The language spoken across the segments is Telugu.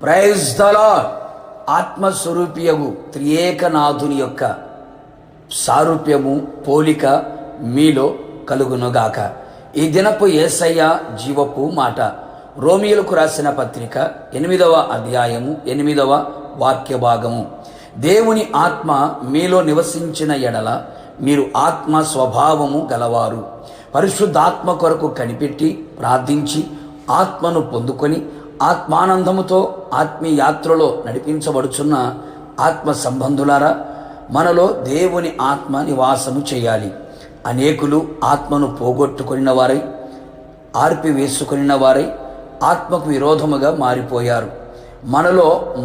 Praise the lord. ఆత్మస్వరూపియగు త్రియేకనాథుని యొక్క సారూప్యము పోలిక మీలో కలుగునుగాక. ఈ దినపు యేసయ్య జీవపు మాట. రోమీయులకు రాసిన పత్రిక 8వ అధ్యాయము 8వ వాక్య భాగము. దేవుని ఆత్మ మీలో నివసించిన ఎడల మీరు ఆత్మ స్వభావము గలవారు. పరిశుద్ధాత్మ కొరకు కనిపెట్టి ప్రార్థించి ఆత్మను పొందుకొని ఆత్మానందముతో ఆత్మీయాత్రలో నడిపించబడుచున్న ఆత్మ సంబంధులారా, మనలో దేవుని ఆత్మ నివాసము చేయాలి. అనేకులు ఆత్మను పోగొట్టుకొనిన వారై, ఆర్పివేసుకొనిన వారై ఆత్మకు విరోధముగా మారిపోయారు.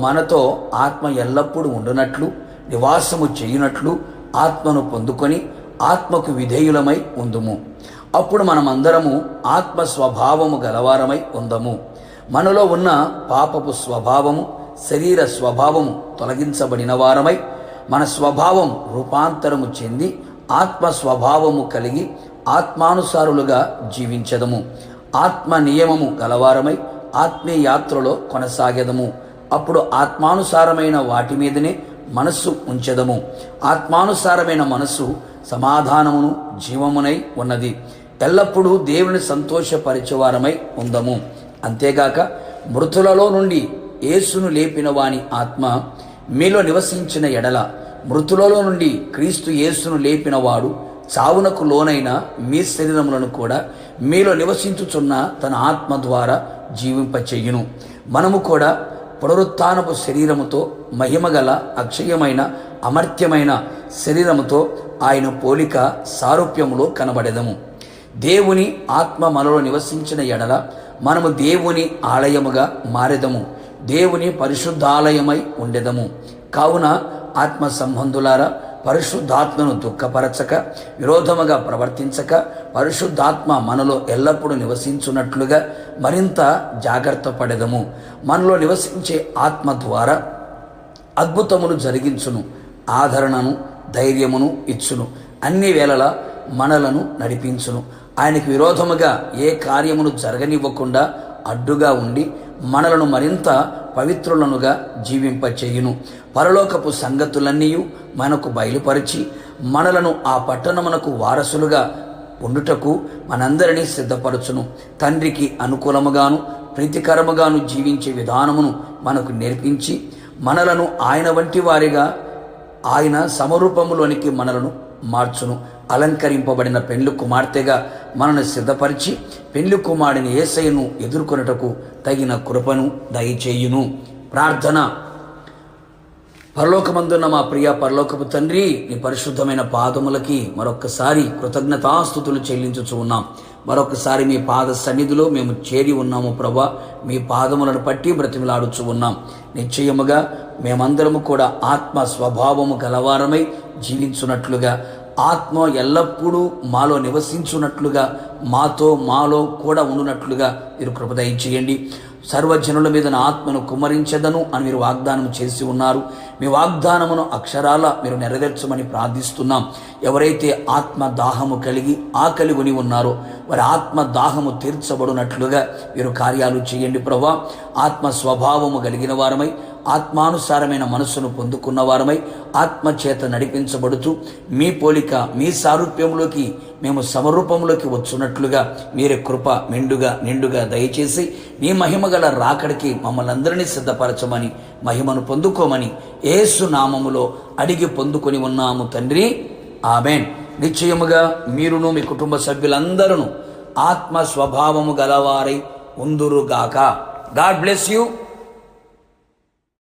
మనతో ఆత్మ ఎల్లప్పుడూ ఉండునట్లు, నివాసము చేయునట్లు ఆత్మను పొందుకొని ఆత్మకు విధేయులమై ఉందుము. అప్పుడు మనమందరము ఆత్మ స్వభావము గలవారమై ఉందము. మనలో ఉన్న పాపపు స్వభావము, శరీర స్వభావము తొలగించబడిన వారమై మన స్వభావం రూపాంతరము చెంది ఆత్మ స్వభావము కలిగి ఆత్మానుసారులుగా జీవించదము. ఆత్మ నియమము గలవారమై ఆత్మీయాత్రలో కొనసాగెదము. అప్పుడు ఆత్మానుసారమైన వాటి మీదనే మనస్సు ఉంచెదము. ఆత్మానుసారమైన మనస్సు సమాధానమును జీవమునై ఉన్నది. ఎల్లప్పుడూ దేవుని సంతోషపరిచేవారమై ఉందము. అంతేగాక మృతులలో నుండి యేసును లేపిన వాని ఆత్మ మీలో నివసించిన ఎడల, మృతులలో నుండి క్రీస్తు యేసును లేపిన వాడు చావునకు లోనైన మీ శరీరములను కూడా మీలో నివసించుచున్న తన ఆత్మ ద్వారా జీవింపచేయును. మనము కూడా పునరుత్థానపు శరీరముతో, మహిమగల అక్షయమైన అమర్త్యమైన శరీరముతో ఆయన పోలిక సారూప్యములో కనబడెదము. దేవుని ఆత్మ మనలో నివసించిన ఎడల మనము దేవుని ఆలయముగా మారెదము, దేవుని పరిశుద్ధాలయమై ఉండెదము. కావున ఆత్మ సంబంధులారా, పరిశుద్ధాత్మను దుఃఖపరచక, విరోధముగా ప్రవర్తించక, పరిశుద్ధాత్మ మనలో ఎల్లప్పుడూ నివసించున్నట్లుగా మరింత జాగ్రత్త పడెదము. మనలో నివసించే ఆత్మ ద్వారా అద్భుతములు జరిగించును, ఆదరణను, ధైర్యమును ఇచ్చును, అన్ని వేళలా మనలను నడిపించును. ఆయనకు విరోధముగా ఏ కార్యమును జరగనివ్వకుండా అడ్డుగా ఉండి మనలను మరింత పవిత్రులనుగా జీవింపచేయును. పరలోకపు సంగతులన్నీ మనకు బయలుపరిచి మనలను ఆ పట్టణమునకు వారసులుగా ఉండుటకు మనందరినీ సిద్ధపరచును. తండ్రికి అనుకూలముగాను ప్రీతికరముగాను జీవించే విధానమును మనకు నేర్పించి మనలను ఆయన వంటి వారిగా, ఆయన సమరూపములోనికి మనలను మార్చును. అలంకరింపబడిన పెండ్లి కుమార్తెగా మనను సిద్ధపరిచి పెండ్లి కుమారుడిని యేసయ్యను ఎదుర్కొనుటకు తగిన కృపను దయచేయును. ప్రార్థన. పరలోకమందున్న మా ప్రియ పరలోకపు తండ్రి, నీ పరిశుద్ధమైన పాదములకి మరొక్కసారి కృతజ్ఞతాస్తుతులు చెల్లించుచు ఉన్నాం. మరొకసారి మీ పాద సన్నిధిలో మేము చేరి ఉన్నాము ప్రభా. మీ పాదములను పట్టి బ్రతిమలాడుచు ఉన్నాం. నిశ్చయముగా మేమందరము కూడా ఆత్మ స్వభావము గలవారమై జీవించున్నట్లుగా, ఆత్మ ఎల్లప్పుడూ మాలో నివసించున్నట్లుగా, మాలో కూడా ఉండునట్లుగా మీరు కృప దయచేయండి. సర్వజనుల మీద నా ఆత్మను కుమ్మరించెదను అని మీరు వాగ్దానం చేసి ఉన్నారు. మీ వాగ్దానమును అక్షరాల మీరు నెరవేర్చమని ప్రార్థిస్తున్నాం. ఎవరైతే ఆత్మ దాహము కలిగి ఆకలి కొని ఉన్నారో వారి ఆత్మ దాహము తీర్చబడినట్లుగా మీరు కార్యాలు చేయండి ప్రభా. ఆత్మ స్వభావము కలిగిన వారమై, ఆత్మానుసారమైన మనస్సును పొందుకున్న వారమై, ఆత్మ చేత నడిపించబడుతూ మీ పోలిక, మీ సారూప్యంలోకి మేము సమరూపంలోకి వచ్చున్నట్లుగా మీరే కృప నిండుగా దయచేసి నీ మహిమగల రాకడికి మమ్మల్ని అందరినీ సిద్ధపరచమని, మహిమను పొందుకోమని యేసు నామములో అడిగి పొందుకొని ఉన్నాము తండ్రి. ఆమేన్. నిశ్చయముగా మీరును మీ కుటుంబ సభ్యులందరూ ఆత్మ స్వభావము గలవారై ఉందురుగాక. God bless you.